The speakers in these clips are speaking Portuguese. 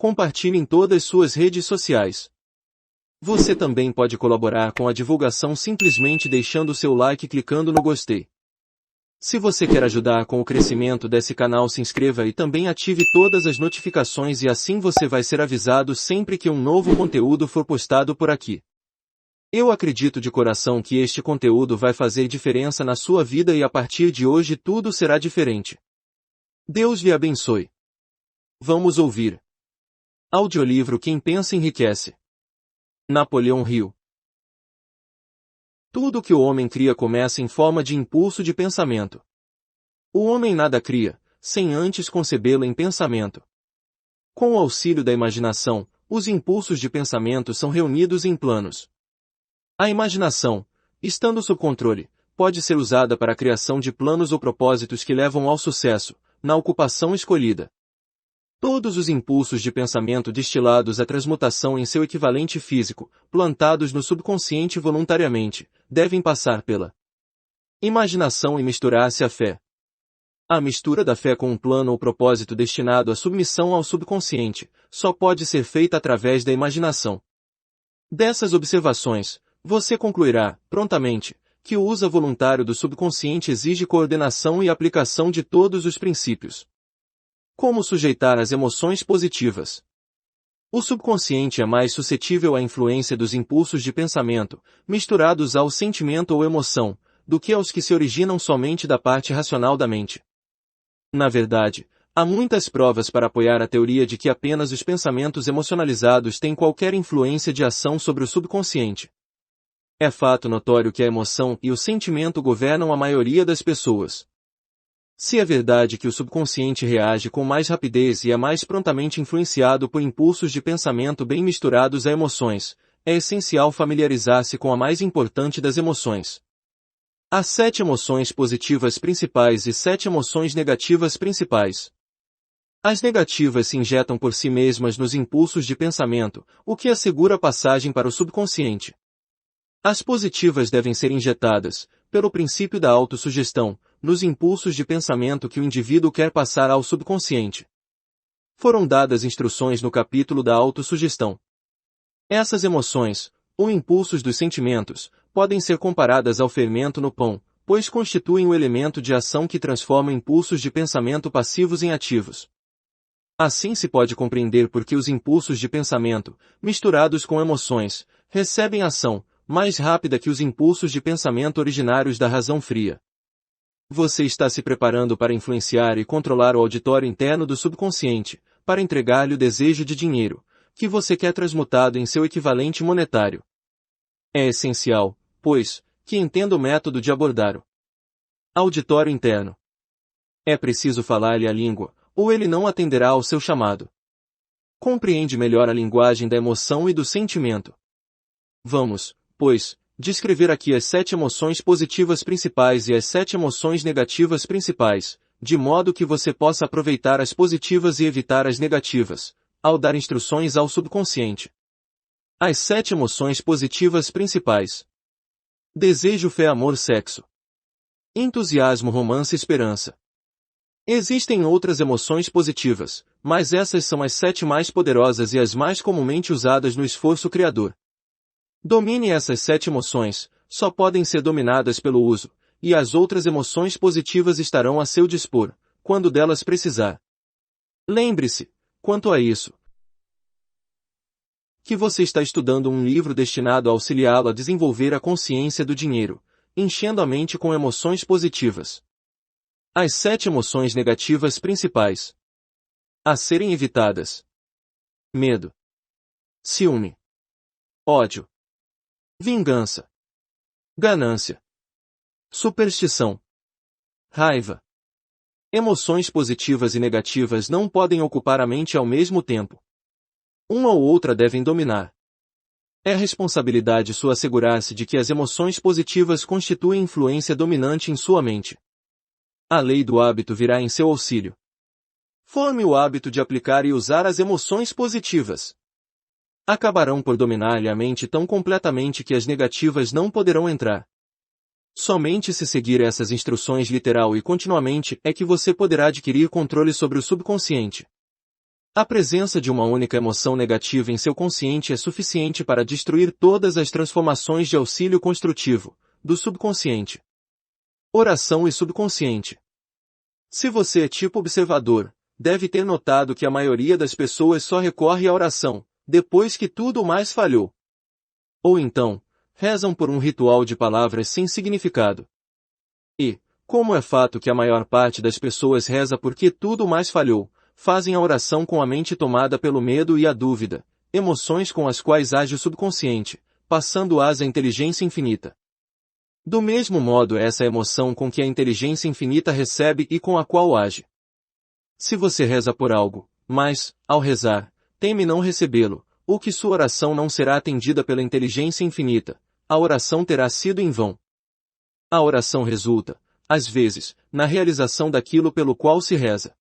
Compartilhe em todas suas redes sociais. Você também pode colaborar com a divulgação simplesmente deixando seu like e clicando no gostei. Se você quer ajudar com o crescimento desse canal, se inscreva e também ative todas as notificações e assim você vai ser avisado sempre que um novo conteúdo for postado por aqui. Eu acredito de coração que este conteúdo vai fazer diferença na sua vida e a partir de hoje tudo será diferente. Deus lhe abençoe. Vamos ouvir. Audiolivro Quem Pensa Enriquece. Napoleão Hill. Tudo que o homem cria começa em forma de impulso de pensamento. O homem nada cria, sem antes concebê-lo em pensamento. Com o auxílio da imaginação, os impulsos de pensamento são reunidos em planos. A imaginação, estando sob controle, pode ser usada para a criação de planos ou propósitos que levam ao sucesso, na ocupação escolhida. Todos os impulsos de pensamento destilados à transmutação em seu equivalente físico, plantados no subconsciente voluntariamente, devem passar pela imaginação e misturar-se à fé. A mistura da fé com um plano ou propósito destinado à submissão ao subconsciente, só pode ser feita através da imaginação. Dessas observações, você concluirá, prontamente, que o uso voluntário do subconsciente exige coordenação e aplicação de todos os princípios. Como sujeitar as emoções positivas? O subconsciente é mais suscetível à influência dos impulsos de pensamento, misturados ao sentimento ou emoção, do que aos que se originam somente da parte racional da mente. Na verdade, há muitas provas para apoiar a teoria de que apenas os pensamentos emocionalizados têm qualquer influência de ação sobre o subconsciente. É fato notório que a emoção e o sentimento governam a maioria das pessoas. Se é verdade que o subconsciente reage com mais rapidez e é mais prontamente influenciado por impulsos de pensamento bem misturados a emoções, é essencial familiarizar-se com a mais importante das emoções. Há 7 emoções positivas principais e 7 emoções negativas principais. As negativas se injetam por si mesmas nos impulsos de pensamento, o que assegura a passagem para o subconsciente. As positivas devem ser injetadas, pelo princípio da autossugestão, nos impulsos de pensamento que o indivíduo quer passar ao subconsciente. Foram dadas instruções no capítulo da autossugestão. Essas emoções, ou impulsos dos sentimentos, podem ser comparadas ao fermento no pão, pois constituem o elemento de ação que transforma impulsos de pensamento passivos em ativos. Assim se pode compreender por que os impulsos de pensamento, misturados com emoções, recebem ação mais rápida que os impulsos de pensamento originários da razão fria. Você está se preparando para influenciar e controlar o auditório interno do subconsciente, para entregar-lhe o desejo de dinheiro, que você quer transmutado em seu equivalente monetário. É essencial, pois, que entenda o método de abordar o auditório interno. É preciso falar-lhe a língua, ou ele não atenderá ao seu chamado. Compreende melhor a linguagem da emoção e do sentimento. Vamos, pois, descrever aqui as 7 emoções positivas principais e as 7 emoções negativas principais, de modo que você possa aproveitar as positivas e evitar as negativas, ao dar instruções ao subconsciente. As 7 emoções positivas principais. Desejo, fé, amor, sexo. Entusiasmo, romance, esperança. Existem outras emoções positivas, mas essas são as 7 mais poderosas e as mais comumente usadas no esforço criador. Domine essas 7 emoções, só podem ser dominadas pelo uso, e as outras emoções positivas estarão a seu dispor, quando delas precisar. Lembre-se, quanto a isso, que você está estudando um livro destinado a auxiliá-lo a desenvolver a consciência do dinheiro, enchendo a mente com emoções positivas. As 7 emoções negativas principais. A serem evitadas. Medo. Ciúme. Ódio. Vingança. Ganância. Superstição. Raiva. Emoções positivas e negativas não podem ocupar a mente ao mesmo tempo. Uma ou outra devem dominar. É responsabilidade sua assegurar-se de que as emoções positivas constituem influência dominante em sua mente. A lei do hábito virá em seu auxílio. Forme o hábito de aplicar e usar as emoções positivas. Acabarão por dominar-lhe a mente tão completamente que as negativas não poderão entrar. Somente se seguir essas instruções literal e continuamente é que você poderá adquirir controle sobre o subconsciente. A presença de uma única emoção negativa em seu consciente é suficiente para destruir todas as transformações de auxílio construtivo, do subconsciente. Oração e subconsciente. Se você é tipo observador, deve ter notado que a maioria das pessoas só recorre à oração, depois que tudo mais falhou. Ou então, rezam por um ritual de palavras sem significado. E, como é fato que a maior parte das pessoas reza porque tudo mais falhou, fazem a oração com a mente tomada pelo medo e a dúvida, emoções com as quais age o subconsciente, passando-as à inteligência infinita. Do mesmo modo é essa emoção com que a inteligência infinita recebe e com a qual age. Se você reza por algo, mas, ao rezar, teme não recebê-lo, ou que sua oração não será atendida pela inteligência infinita, a oração terá sido em vão. A oração resulta, às vezes, na realização daquilo pelo qual se reza.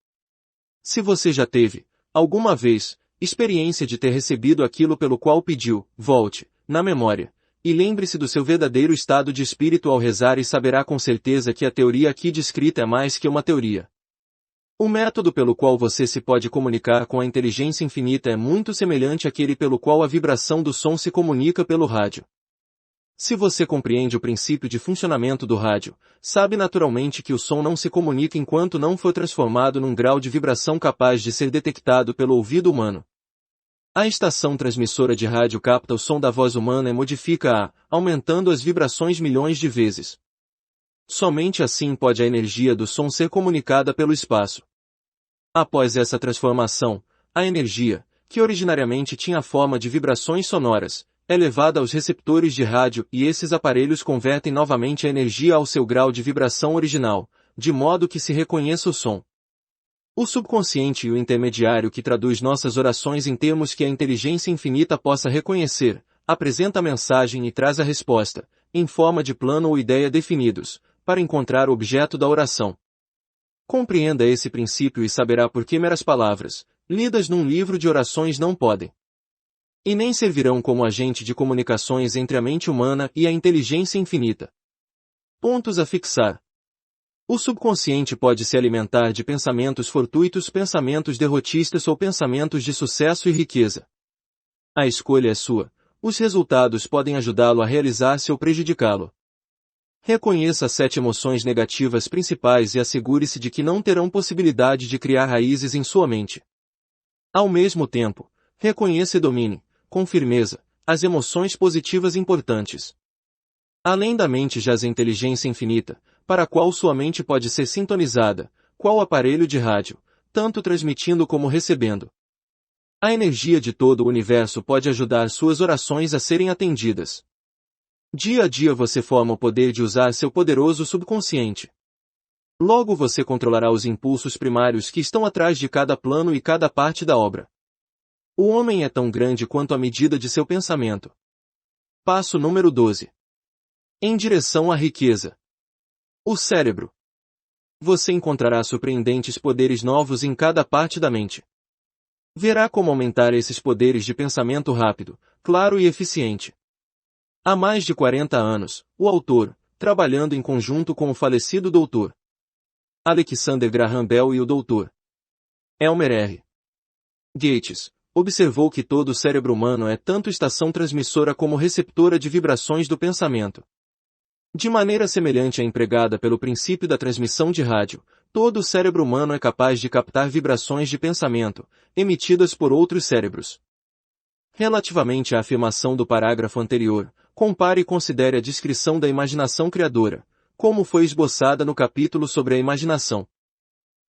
Se você já teve, alguma vez, experiência de ter recebido aquilo pelo qual pediu, volte, na memória, e lembre-se do seu verdadeiro estado de espírito ao rezar e saberá com certeza que a teoria aqui descrita é mais que uma teoria. O método pelo qual você se pode comunicar com a inteligência infinita é muito semelhante àquele pelo qual a vibração do som se comunica pelo rádio. Se você compreende o princípio de funcionamento do rádio, sabe naturalmente que o som não se comunica enquanto não for transformado num grau de vibração capaz de ser detectado pelo ouvido humano. A estação transmissora de rádio capta o som da voz humana e modifica-a, aumentando as vibrações milhões de vezes. Somente assim pode a energia do som ser comunicada pelo espaço. Após essa transformação, a energia, que originariamente tinha a forma de vibrações sonoras, é levada aos receptores de rádio e esses aparelhos convertem novamente a energia ao seu grau de vibração original, de modo que se reconheça o som. O subconsciente e o intermediário que traduz nossas orações em termos que a inteligência infinita possa reconhecer, apresenta a mensagem e traz a resposta, em forma de plano ou ideia definidos, para encontrar o objeto da oração. Compreenda esse princípio e saberá por que meras palavras, lidas num livro de orações não podem. E nem servirão como agente de comunicações entre a mente humana e a inteligência infinita. Pontos a fixar. O subconsciente pode se alimentar de pensamentos fortuitos, pensamentos derrotistas ou pensamentos de sucesso e riqueza. A escolha é sua, os resultados podem ajudá-lo a realizar-se ou prejudicá-lo. Reconheça as 7 emoções negativas principais e assegure-se de que não terão possibilidade de criar raízes em sua mente. Ao mesmo tempo, reconheça e domine, com firmeza, as emoções positivas importantes. Além da mente jaz a inteligência infinita, para a qual sua mente pode ser sintonizada, qual aparelho de rádio, tanto transmitindo como recebendo. A energia de todo o universo pode ajudar suas orações a serem atendidas. Dia a dia você forma o poder de usar seu poderoso subconsciente. Logo você controlará os impulsos primários que estão atrás de cada plano e cada parte da obra. O homem é tão grande quanto a medida de seu pensamento. Passo número 12. Em direção à riqueza. O cérebro. Você encontrará surpreendentes poderes novos em cada parte da mente. Verá como aumentar esses poderes de pensamento rápido, claro e eficiente. Há mais de 40 anos, o autor, trabalhando em conjunto com o falecido Dr. Alexander Graham Bell e o Dr. Elmer R. Gates, observou que todo o cérebro humano é tanto estação transmissora como receptora de vibrações do pensamento. De maneira semelhante à empregada pelo princípio da transmissão de rádio, todo o cérebro humano é capaz de captar vibrações de pensamento, emitidas por outros cérebros. Relativamente à afirmação do parágrafo anterior, compare e considere a descrição da imaginação criadora, como foi esboçada no capítulo sobre a imaginação.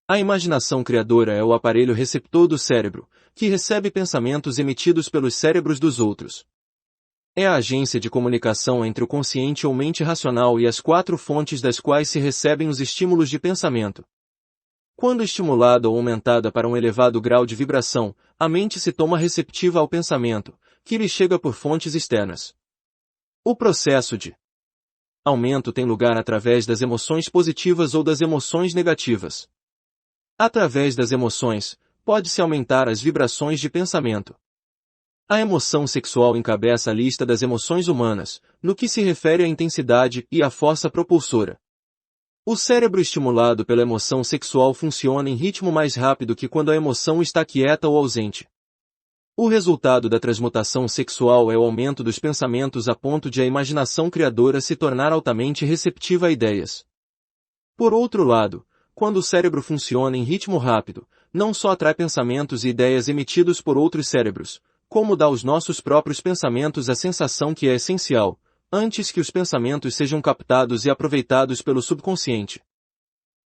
A imaginação criadora é o aparelho receptor do cérebro, que recebe pensamentos emitidos pelos cérebros dos outros. É a agência de comunicação entre o consciente ou mente racional e as 4 fontes das quais se recebem os estímulos de pensamento. Quando estimulada ou aumentada para um elevado grau de vibração, a mente se toma receptiva ao pensamento, que lhe chega por fontes externas. O processo de aumento tem lugar através das emoções positivas ou das emoções negativas. Através das emoções, pode-se aumentar as vibrações de pensamento. A emoção sexual encabeça a lista das emoções humanas, no que se refere à intensidade e à força propulsora. O cérebro estimulado pela emoção sexual funciona em ritmo mais rápido que quando a emoção está quieta ou ausente. O resultado da transmutação sexual é o aumento dos pensamentos a ponto de a imaginação criadora se tornar altamente receptiva a ideias. Por outro lado, quando o cérebro funciona em ritmo rápido, não só atrai pensamentos e ideias emitidos por outros cérebros, como dá aos nossos próprios pensamentos a sensação que é essencial, antes que os pensamentos sejam captados e aproveitados pelo subconsciente.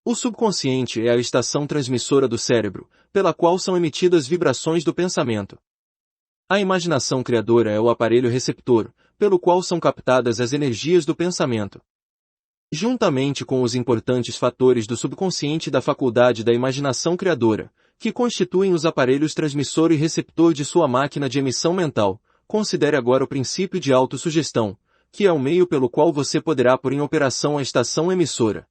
O subconsciente é a estação transmissora do cérebro, pela qual são emitidas vibrações do pensamento. A imaginação criadora é o aparelho receptor, pelo qual são captadas as energias do pensamento. Juntamente com os importantes fatores do subconsciente da faculdade da imaginação criadora, que constituem os aparelhos transmissor e receptor de sua máquina de emissão mental, considere agora o princípio de autossugestão, que é o meio pelo qual você poderá pôr em operação a estação emissora.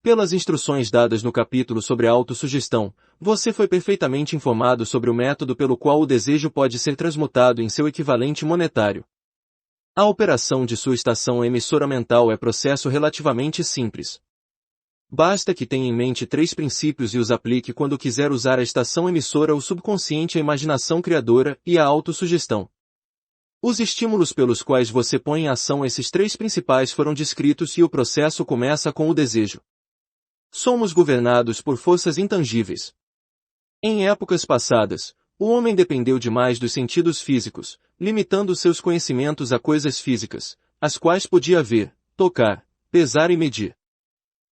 Pelas instruções dadas no capítulo sobre a autossugestão, você foi perfeitamente informado sobre o método pelo qual o desejo pode ser transmutado em seu equivalente monetário. A operação de sua estação emissora mental é processo relativamente simples. Basta que tenha em mente 3 princípios e os aplique quando quiser usar a estação emissora, o subconsciente, a imaginação criadora e a autossugestão. Os estímulos pelos quais você põe em ação esses 3 principais foram descritos e o processo começa com o desejo. Somos governados por forças intangíveis. Em épocas passadas, o homem dependeu demais dos sentidos físicos, limitando seus conhecimentos a coisas físicas, as quais podia ver, tocar, pesar e medir.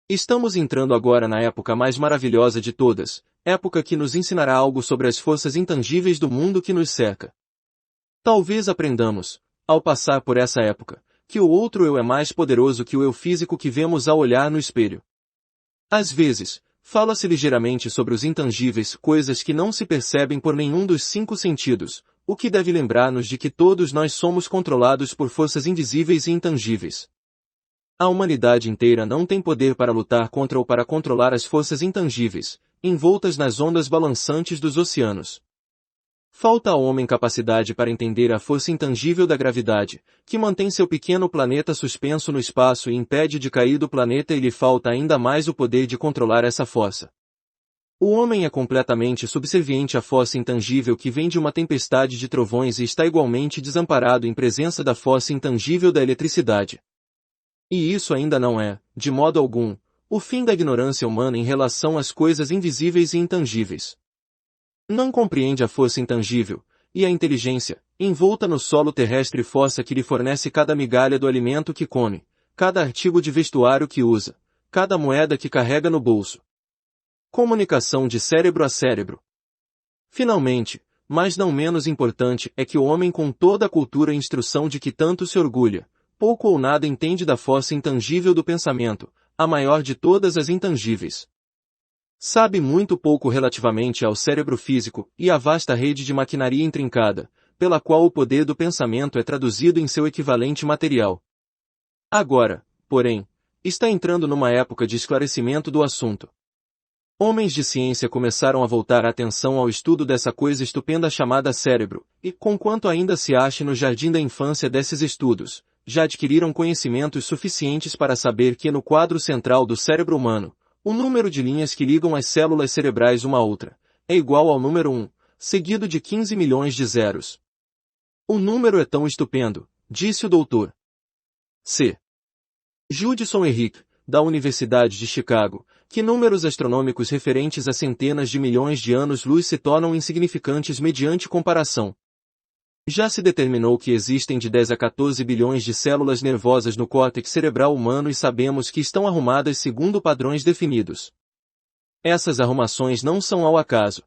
Estamos entrando agora na época mais maravilhosa de todas, época que nos ensinará algo sobre as forças intangíveis do mundo que nos cerca. Talvez aprendamos, ao passar por essa época, que o outro eu é mais poderoso que o eu físico que vemos ao olhar no espelho. Às vezes, fala-se ligeiramente sobre os intangíveis, coisas que não se percebem por nenhum dos 5 sentidos, o que deve lembrar-nos de que todos nós somos controlados por forças invisíveis e intangíveis. A humanidade inteira não tem poder para lutar contra ou para controlar as forças intangíveis, envoltas nas ondas balançantes dos oceanos. Falta ao homem capacidade para entender a força intangível da gravidade, que mantém seu pequeno planeta suspenso no espaço e impede de cair do planeta, e lhe falta ainda mais o poder de controlar essa força. O homem é completamente subserviente à força intangível que vem de uma tempestade de trovões e está igualmente desamparado em presença da força intangível da eletricidade. E isso ainda não é, de modo algum, o fim da ignorância humana em relação às coisas invisíveis e intangíveis. Não compreende a força intangível, e a inteligência, envolta no solo terrestre, força que lhe fornece cada migalha do alimento que come, cada artigo de vestuário que usa, cada moeda que carrega no bolso. Comunicação de cérebro a cérebro. Finalmente, mas não menos importante, é que o homem, com toda a cultura e instrução de que tanto se orgulha, pouco ou nada entende da força intangível do pensamento, a maior de todas as intangíveis. Sabe muito pouco relativamente ao cérebro físico e à vasta rede de maquinaria intrincada, pela qual o poder do pensamento é traduzido em seu equivalente material. Agora, porém, está entrando numa época de esclarecimento do assunto. Homens de ciência começaram a voltar a atenção ao estudo dessa coisa estupenda chamada cérebro, e, conquanto ainda se ache no jardim da infância desses estudos, já adquiriram conhecimentos suficientes para saber que no quadro central do cérebro humano, o número de linhas que ligam as células cerebrais uma a outra é igual ao número 1, seguido de 15 milhões de zeros. O número é tão estupendo, disse o Dr. C. Judson Henrique, da Universidade de Chicago, que números astronômicos referentes a centenas de milhões de anos-luz se tornam insignificantes mediante comparação. Já se determinou que existem de 10 a 14 bilhões de células nervosas no córtex cerebral humano e sabemos que estão arrumadas segundo padrões definidos. Essas arrumações não são ao acaso.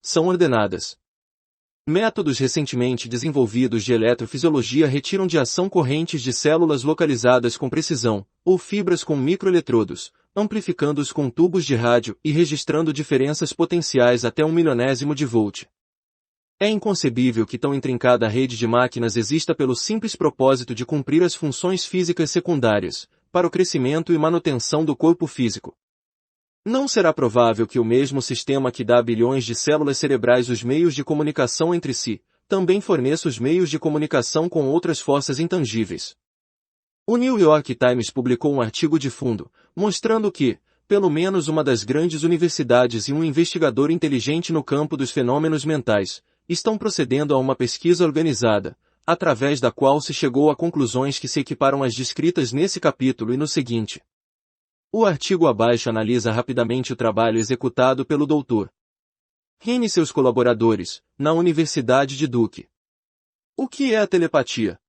São ordenadas. Métodos recentemente desenvolvidos de eletrofisiologia retiram de ação correntes de células localizadas com precisão, ou fibras com microeletrodos, amplificando-os com tubos de rádio e registrando diferenças potenciais até 1 milionésimo de volt. É inconcebível que tão intrincada rede de máquinas exista pelo simples propósito de cumprir as funções físicas secundárias, para o crescimento e manutenção do corpo físico. Não será provável que o mesmo sistema que dá a bilhões de células cerebrais os meios de comunicação entre si, também forneça os meios de comunicação com outras forças intangíveis. O New York Times publicou um artigo de fundo, mostrando que, pelo menos uma das grandes universidades e um investigador inteligente no campo dos fenômenos mentais, estão procedendo a uma pesquisa organizada, através da qual se chegou a conclusões que se equiparam às descritas nesse capítulo e no seguinte. O artigo abaixo analisa rapidamente o trabalho executado pelo Dr. Hine e seus colaboradores, na Universidade de Duke. O que é a telepatia?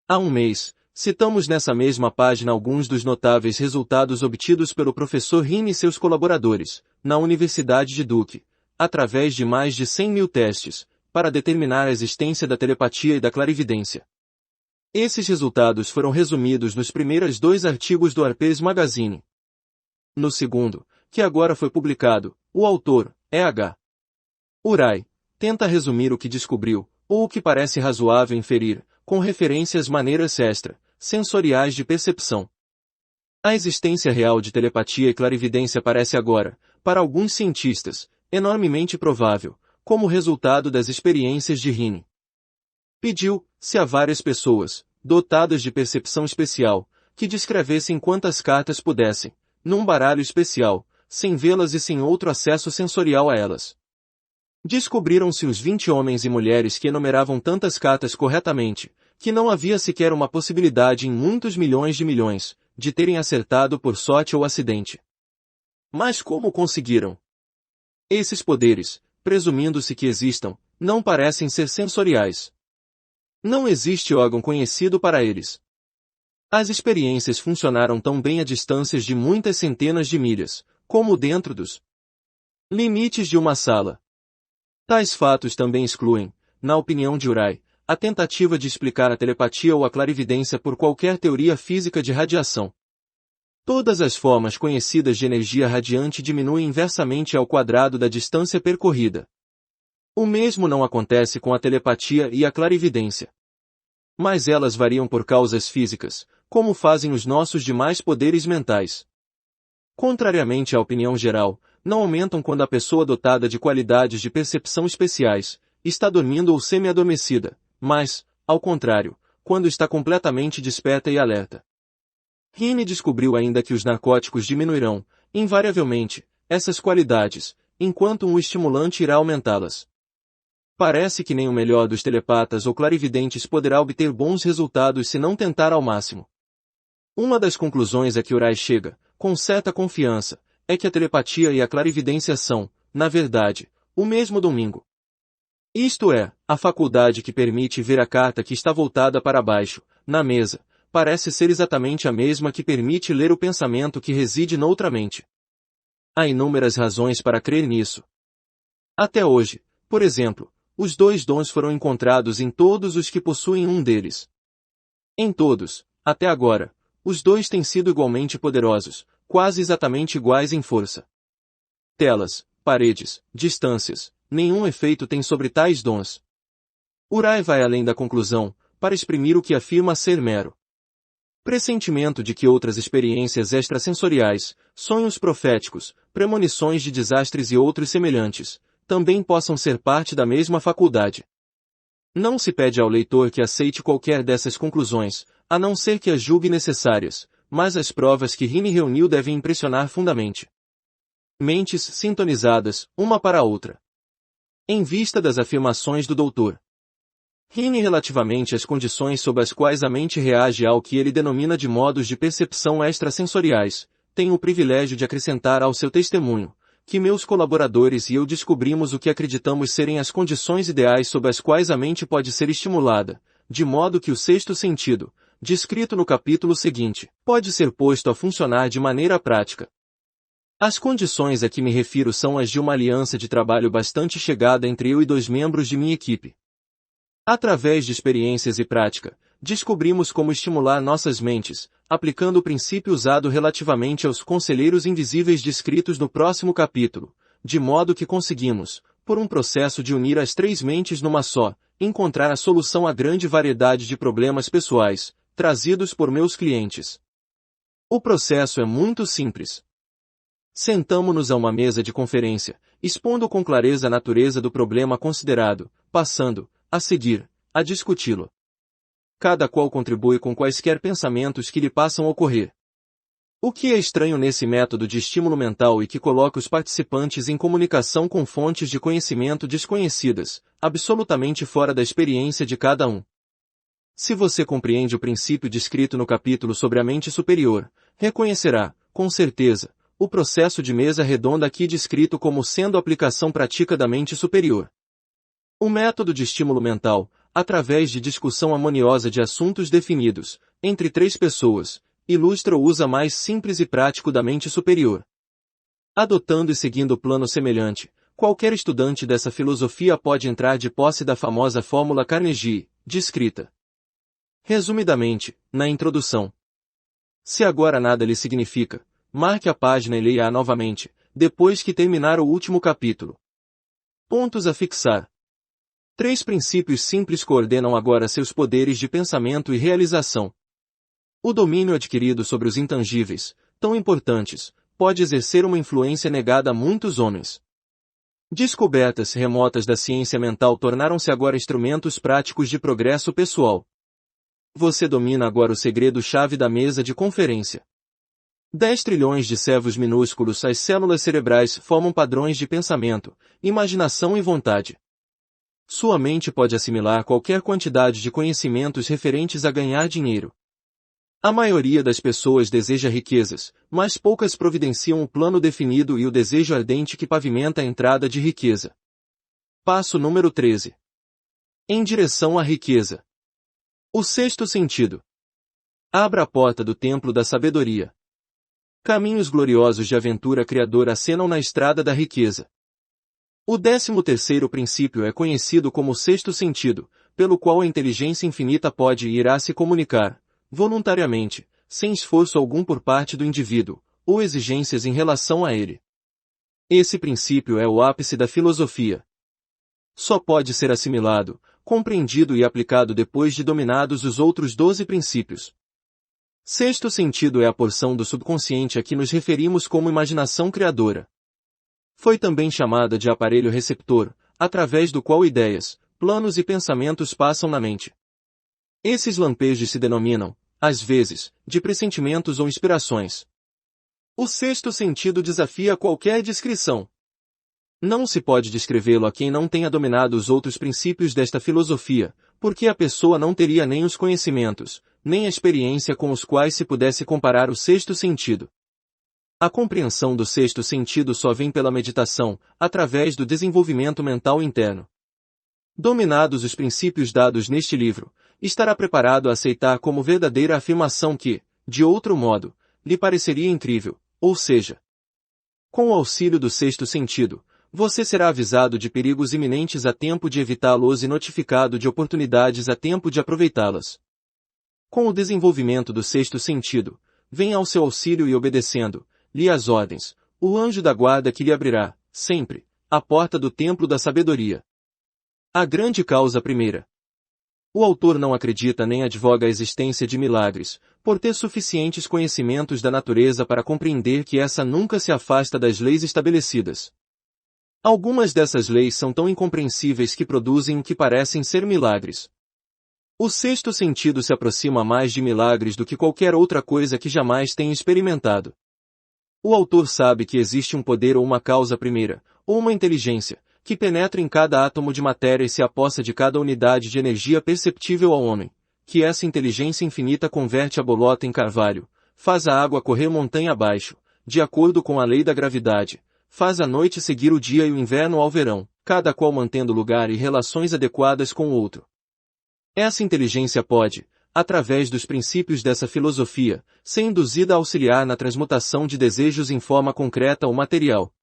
Há um mês, citamos nessa mesma página alguns dos notáveis resultados obtidos pelo professor Hine e seus colaboradores, na Universidade de Duke, através de mais de 100 mil testes, para determinar a existência da telepatia e da clarividência. Esses resultados foram resumidos nos primeiros 2 artigos do Harper's Magazine. No segundo, que agora foi publicado, o autor, E.H. Urai, tenta resumir o que descobriu, ou o que parece razoável inferir, com referência às maneiras extra-sensoriais de percepção. A existência real de telepatia e clarividência parece agora, para alguns cientistas, enormemente provável, como resultado das experiências de Hine. Pediu-se a várias pessoas, dotadas de percepção especial, que descrevessem quantas cartas pudessem, num baralho especial, sem vê-las e sem outro acesso sensorial a elas. Descobriram-se os 20 homens e mulheres que enumeravam tantas cartas corretamente, que não havia sequer uma possibilidade em muitos milhões de terem acertado por sorte ou acidente. Mas como conseguiram? Esses poderes, presumindo-se que existam, não parecem ser sensoriais. Não existe órgão conhecido para eles. As experiências funcionaram tão bem a distâncias de muitas centenas de milhas, como dentro dos limites de uma sala. Tais fatos também excluem, na opinião de Urai, a tentativa de explicar a telepatia ou a clarividência por qualquer teoria física de radiação. Todas as formas conhecidas de energia radiante diminuem inversamente ao quadrado da distância percorrida. O mesmo não acontece com a telepatia e a clarividência. Mas elas variam por causas físicas, como fazem os nossos demais poderes mentais. Contrariamente à opinião geral, não aumentam quando a pessoa dotada de qualidades de percepção especiais está dormindo ou semi-adormecida, mas, ao contrário, quando está completamente desperta e alerta. Hine descobriu ainda que os narcóticos diminuirão, invariavelmente, essas qualidades, enquanto um estimulante irá aumentá-las. Parece que nem o melhor dos telepatas ou clarividentes poderá obter bons resultados se não tentar ao máximo. Uma das conclusões a que Urai chega, com certa confiança, é que a telepatia e a clarividência são, na verdade, o mesmo domingo. Isto é, a faculdade que permite ver a carta que está voltada para baixo, na mesa, parece ser exatamente a mesma que permite ler o pensamento que reside noutra mente. Há inúmeras razões para crer nisso. Até hoje, por exemplo, os 2 dons foram encontrados em todos os que possuem um deles. Em todos, até agora, os 2 têm sido igualmente poderosos, quase exatamente iguais em força. Telas, paredes, distâncias, nenhum efeito tem sobre tais dons. Urai vai além da conclusão, para exprimir o que afirma ser mero pressentimento de que outras experiências extrasensoriais, sonhos proféticos, premonições de desastres e outros semelhantes, também possam ser parte da mesma faculdade. Não se pede ao leitor que aceite qualquer dessas conclusões, a não ser que as julgue necessárias, mas as provas que Hine reuniu devem impressionar fundamente. Mentes sintonizadas, uma para a outra. Em vista das afirmações do Dr. Hine relativamente às condições sob as quais a mente reage ao que ele denomina de modos de percepção extrasensoriais, tenho o privilégio de acrescentar ao seu testemunho, que meus colaboradores e eu descobrimos o que acreditamos serem as condições ideais sob as quais a mente pode ser estimulada, de modo que o sexto sentido, descrito no capítulo seguinte, pode ser posto a funcionar de maneira prática. As condições a que me refiro são as de uma aliança de trabalho bastante chegada entre eu e 2 membros de minha equipe. Através de experiências e prática, descobrimos como estimular nossas mentes, aplicando o princípio usado relativamente aos conselheiros invisíveis descritos no próximo capítulo, de modo que conseguimos, por um processo de unir as 3 mentes numa só, encontrar a solução à grande variedade de problemas pessoais, trazidos por meus clientes. O processo é muito simples. Sentamo-nos a uma mesa de conferência, expondo com clareza a natureza do problema considerado, passando, a seguir, a discuti-lo. Cada qual contribui com quaisquer pensamentos que lhe passam a ocorrer. O que é estranho nesse método de estímulo mental e que coloca os participantes em comunicação com fontes de conhecimento desconhecidas, absolutamente fora da experiência de cada um. Se você compreende o princípio descrito no capítulo sobre a mente superior, reconhecerá, com certeza, o processo de mesa redonda aqui descrito como sendo a aplicação prática da mente superior. O método de estímulo mental, através de discussão harmoniosa de assuntos definidos, entre três pessoas, ilustra o uso mais simples e prático da mente superior. Adotando e seguindo o plano semelhante, qualquer estudante dessa filosofia pode entrar de posse da famosa fórmula Carnegie, descrita resumidamente, na introdução. Se agora nada lhe significa, marque a página e leia-a novamente, depois que terminar o último capítulo. Pontos a fixar. 3 princípios simples coordenam agora seus poderes de pensamento e realização. O domínio adquirido sobre os intangíveis, tão importantes, pode exercer uma influência negada a muitos homens. Descobertas remotas da ciência mental tornaram-se agora instrumentos práticos de progresso pessoal. Você domina agora o segredo-chave da mesa de conferência. 10 trilhões de servos minúsculos, as células cerebrais formam padrões de pensamento, imaginação e vontade. Sua mente pode assimilar qualquer quantidade de conhecimentos referentes a ganhar dinheiro. A maioria das pessoas deseja riquezas, mas poucas providenciam o plano definido e o desejo ardente que pavimenta a entrada de riqueza. Passo número 13. Em direção à riqueza. O sexto sentido. Abra a porta do templo da sabedoria. Caminhos gloriosos de aventura criadora acenam na estrada da riqueza. O 13º princípio é conhecido como o sexto sentido, pelo qual a inteligência infinita pode e irá se comunicar, voluntariamente, sem esforço algum por parte do indivíduo, ou exigências em relação a ele. Esse princípio é o ápice da filosofia. Só pode ser assimilado, compreendido e aplicado depois de dominados os outros 12 princípios. Sexto sentido é a porção do subconsciente a que nos referimos como imaginação criadora. Foi também chamada de aparelho receptor, através do qual ideias, planos e pensamentos passam na mente. Esses lampejos se denominam, às vezes, de pressentimentos ou inspirações. O sexto sentido desafia qualquer descrição. Não se pode descrevê-lo a quem não tenha dominado os outros princípios desta filosofia, porque a pessoa não teria nem os conhecimentos, nem a experiência com os quais se pudesse comparar o sexto sentido. A compreensão do sexto sentido só vem pela meditação, através do desenvolvimento mental interno. Dominados os princípios dados neste livro, estará preparado a aceitar como verdadeira afirmação que, de outro modo, lhe pareceria incrível, ou seja, com o auxílio do sexto sentido, você será avisado de perigos iminentes a tempo de evitá-los e notificado de oportunidades a tempo de aproveitá-las. Com o desenvolvimento do sexto sentido, venha ao seu auxílio e obedecendo-lhe as ordens, o anjo da guarda que lhe abrirá, sempre, a porta do templo da sabedoria. A grande causa primeira. O autor não acredita nem advoga a existência de milagres, por ter suficientes conhecimentos da natureza para compreender que essa nunca se afasta das leis estabelecidas. Algumas dessas leis são tão incompreensíveis que produzem o que parecem ser milagres. O sexto sentido se aproxima mais de milagres do que qualquer outra coisa que jamais tenha experimentado. O autor sabe que existe um poder ou uma causa primeira, ou uma inteligência, que penetra em cada átomo de matéria e se apossa de cada unidade de energia perceptível ao homem, que essa inteligência infinita converte a bolota em carvalho, faz a água correr montanha abaixo, de acordo com a lei da gravidade, faz a noite seguir o dia e o inverno ao verão, cada qual mantendo lugar e relações adequadas com o outro. Essa inteligência pode, através dos princípios dessa filosofia, ser induzida a auxiliar na transmutação de desejos em forma concreta ou material.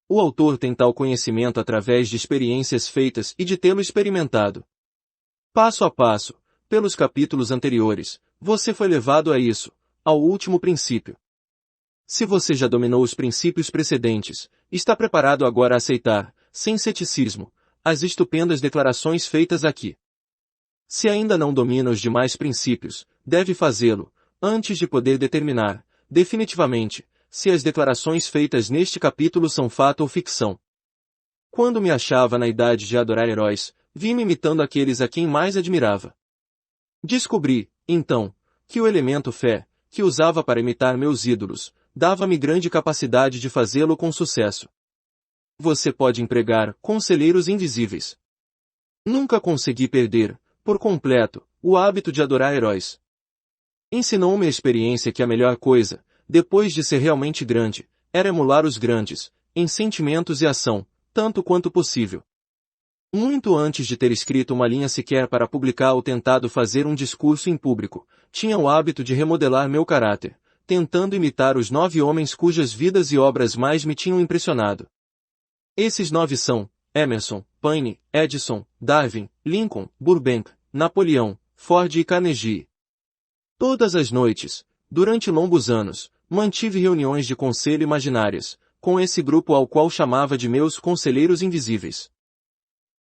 O autor tem tal conhecimento através de experiências feitas e de tê-lo experimentado. Passo a passo, pelos capítulos anteriores, você foi levado a isso, ao último princípio. Se você já dominou os princípios precedentes, está preparado agora a aceitar, sem ceticismo, as estupendas declarações feitas aqui. Se ainda não domina os demais princípios, deve fazê-lo, antes de poder determinar, definitivamente, se as declarações feitas neste capítulo são fato ou ficção. Quando me achava na idade de adorar heróis, vi-me imitando aqueles a quem mais admirava. Descobri, então, que o elemento fé, que usava para imitar meus ídolos, dava-me grande capacidade de fazê-lo com sucesso. Você pode empregar conselheiros invisíveis. Nunca consegui perder, por completo, o hábito de adorar heróis. Ensinou-me a experiência que a melhor coisa, depois de ser realmente grande, era emular os grandes, em sentimentos e ação, tanto quanto possível. Muito antes de ter escrito uma linha sequer para publicar ou tentado fazer um discurso em público, tinha o hábito de remodelar meu caráter, tentando imitar os 9 homens cujas vidas e obras mais me tinham impressionado. Esses 9 são Emerson, Paine, Edison, Darwin, Lincoln, Burbank, Napoleão, Ford e Carnegie. Todas as noites, durante longos anos, mantive reuniões de conselho imaginárias, com esse grupo ao qual chamava de meus conselheiros invisíveis.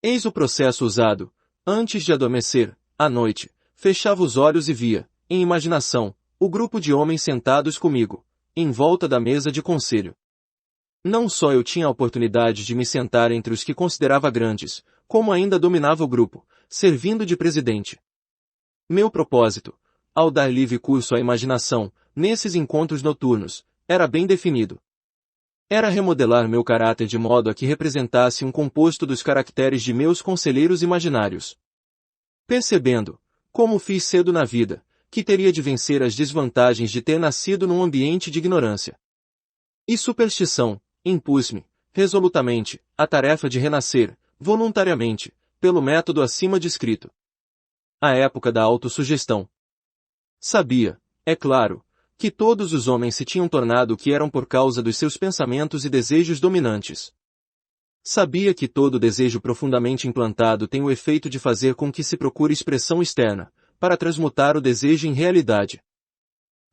Eis o processo usado. Antes de adormecer, à noite, fechava os olhos e via, em imaginação, o grupo de homens sentados comigo, em volta da mesa de conselho. Não só eu tinha a oportunidade de me sentar entre os que considerava grandes, como ainda dominava o grupo, servindo de presidente. Meu propósito, ao dar livre curso à imaginação, nesses encontros noturnos, era bem definido. Era remodelar meu caráter de modo a que representasse um composto dos caracteres de meus conselheiros imaginários. Percebendo, como fiz cedo na vida, que teria de vencer as desvantagens de ter nascido num ambiente de ignorância e superstição, impus-me, resolutamente, a tarefa de renascer, voluntariamente, pelo método acima descrito. A época da autossugestão. Sabia, é claro, que todos os homens se tinham tornado o que eram por causa dos seus pensamentos e desejos dominantes. Sabia que todo desejo profundamente implantado tem o efeito de fazer com que se procure expressão externa, para transmutar o desejo em realidade.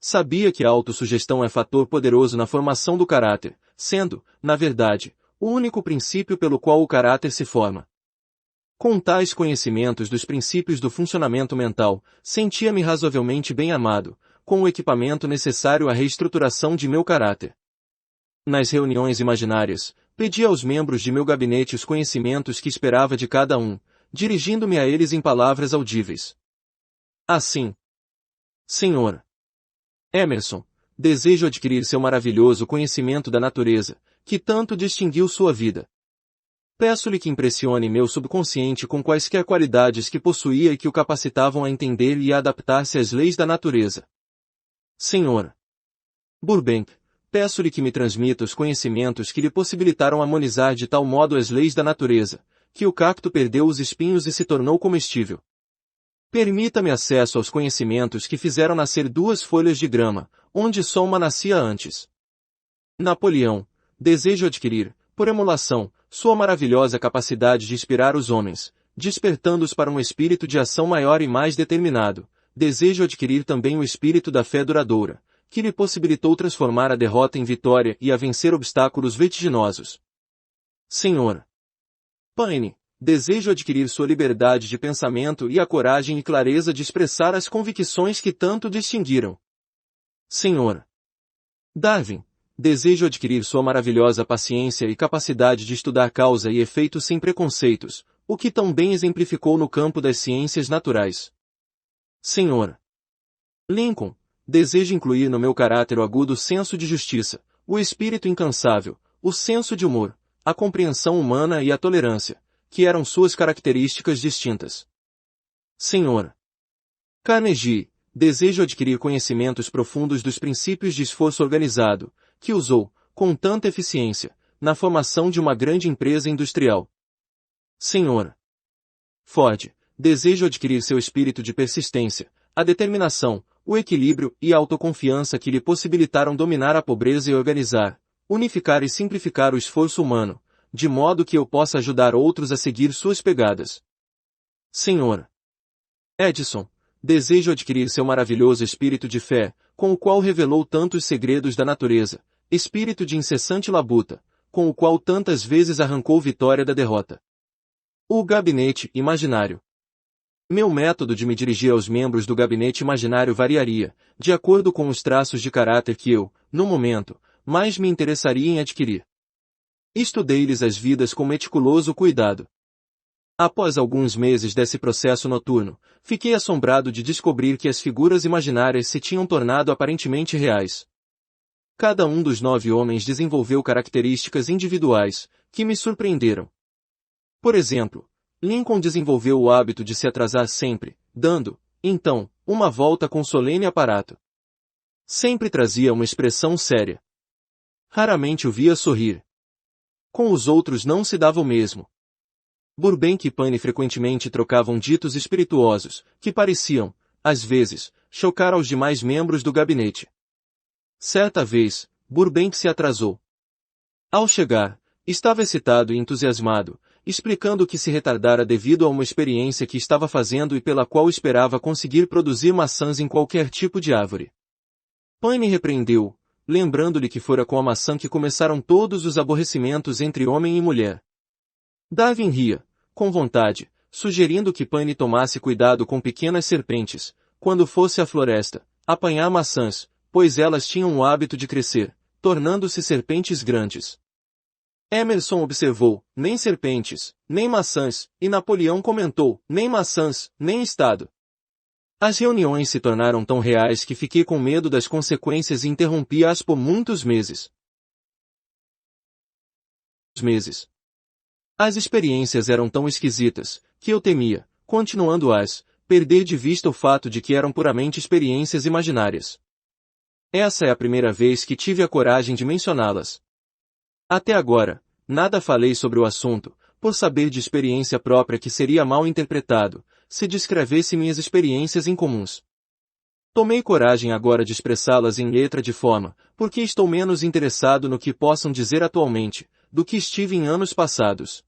Sabia que a autossugestão é fator poderoso na formação do caráter, sendo, na verdade, o único princípio pelo qual o caráter se forma. Com tais conhecimentos dos princípios do funcionamento mental, sentia-me razoavelmente bem armado, com o equipamento necessário à reestruturação de meu caráter. Nas reuniões imaginárias, pedi aos membros de meu gabinete os conhecimentos que esperava de cada um, dirigindo-me a eles em palavras audíveis. Assim. Senhor Emerson, desejo adquirir seu maravilhoso conhecimento da natureza, que tanto distinguiu sua vida. Peço-lhe que impressione meu subconsciente com quaisquer qualidades que possuía e que o capacitavam a entender e a adaptar-se às leis da natureza. Senhor Burbank, peço-lhe que me transmita os conhecimentos que lhe possibilitaram harmonizar de tal modo as leis da natureza, que o cacto perdeu os espinhos e se tornou comestível. Permita-me acesso aos conhecimentos que fizeram nascer 2 folhas de grama, onde só uma nascia antes. Napoleão, desejo adquirir, por emulação, sua maravilhosa capacidade de inspirar os homens, despertando-os para um espírito de ação maior e mais determinado. Desejo adquirir também o espírito da fé duradoura, que lhe possibilitou transformar a derrota em vitória e a vencer obstáculos vertiginosos. Senhor Paine, desejo adquirir sua liberdade de pensamento e a coragem e clareza de expressar as convicções que tanto distinguiram. Senhor Darwin, desejo adquirir sua maravilhosa paciência e capacidade de estudar causa e efeito sem preconceitos, o que tão bem exemplificou no campo das ciências naturais. Senhor Lincoln, desejo incluir no meu caráter o agudo senso de justiça, o espírito incansável, o senso de humor, a compreensão humana e a tolerância, que eram suas características distintas. Senhor Carnegie, desejo adquirir conhecimentos profundos dos princípios de esforço organizado, que usou, com tanta eficiência, na formação de uma grande empresa industrial. Senhor Ford, desejo adquirir seu espírito de persistência, a determinação, o equilíbrio e a autoconfiança que lhe possibilitaram dominar a pobreza e organizar, unificar e simplificar o esforço humano, de modo que eu possa ajudar outros a seguir suas pegadas. Senhor Edison, desejo adquirir seu maravilhoso espírito de fé, com o qual revelou tantos segredos da natureza, espírito de incessante labuta, com o qual tantas vezes arrancou vitória da derrota. O gabinete imaginário. Meu método de me dirigir aos membros do gabinete imaginário variaria, de acordo com os traços de caráter que eu, no momento, mais me interessaria em adquirir. Estudei-lhes as vidas com meticuloso cuidado. Após alguns meses desse processo noturno, fiquei assombrado de descobrir que as figuras imaginárias se tinham tornado aparentemente reais. Cada um dos 9 homens desenvolveu características individuais, que me surpreenderam. Por exemplo, Lincoln desenvolveu o hábito de se atrasar sempre, dando, então, uma volta com solene aparato. Sempre trazia uma expressão séria. Raramente o via sorrir. Com os outros não se dava o mesmo. Burbank e Paine frequentemente trocavam ditos espirituosos, que pareciam, às vezes, chocar aos demais membros do gabinete. Certa vez, Burbank se atrasou. Ao chegar, estava excitado e entusiasmado, explicando que se retardara devido a uma experiência que estava fazendo e pela qual esperava conseguir produzir maçãs em qualquer tipo de árvore. Paine repreendeu, lembrando-lhe que fora com a maçã que começaram todos os aborrecimentos entre homem e mulher. Darwin ria, com vontade, sugerindo que Paine tomasse cuidado com pequenas serpentes, quando fosse à floresta, apanhar maçãs, pois elas tinham o hábito de crescer, tornando-se serpentes grandes. Emerson observou, nem serpentes, nem maçãs, e Napoleão comentou, nem maçãs, nem Estado. As reuniões se tornaram tão reais que fiquei com medo das consequências e interrompi-as por muitos meses. As experiências eram tão esquisitas, que eu temia, continuando-as, perder de vista o fato de que eram puramente experiências imaginárias. Essa é a primeira vez que tive a coragem de mencioná-las. Até agora, nada falei sobre o assunto, por saber de experiência própria que seria mal interpretado, se descrevesse minhas experiências incomuns. Tomei coragem agora de expressá-las em letra de forma, porque estou menos interessado no que possam dizer atualmente, do que estive em anos passados.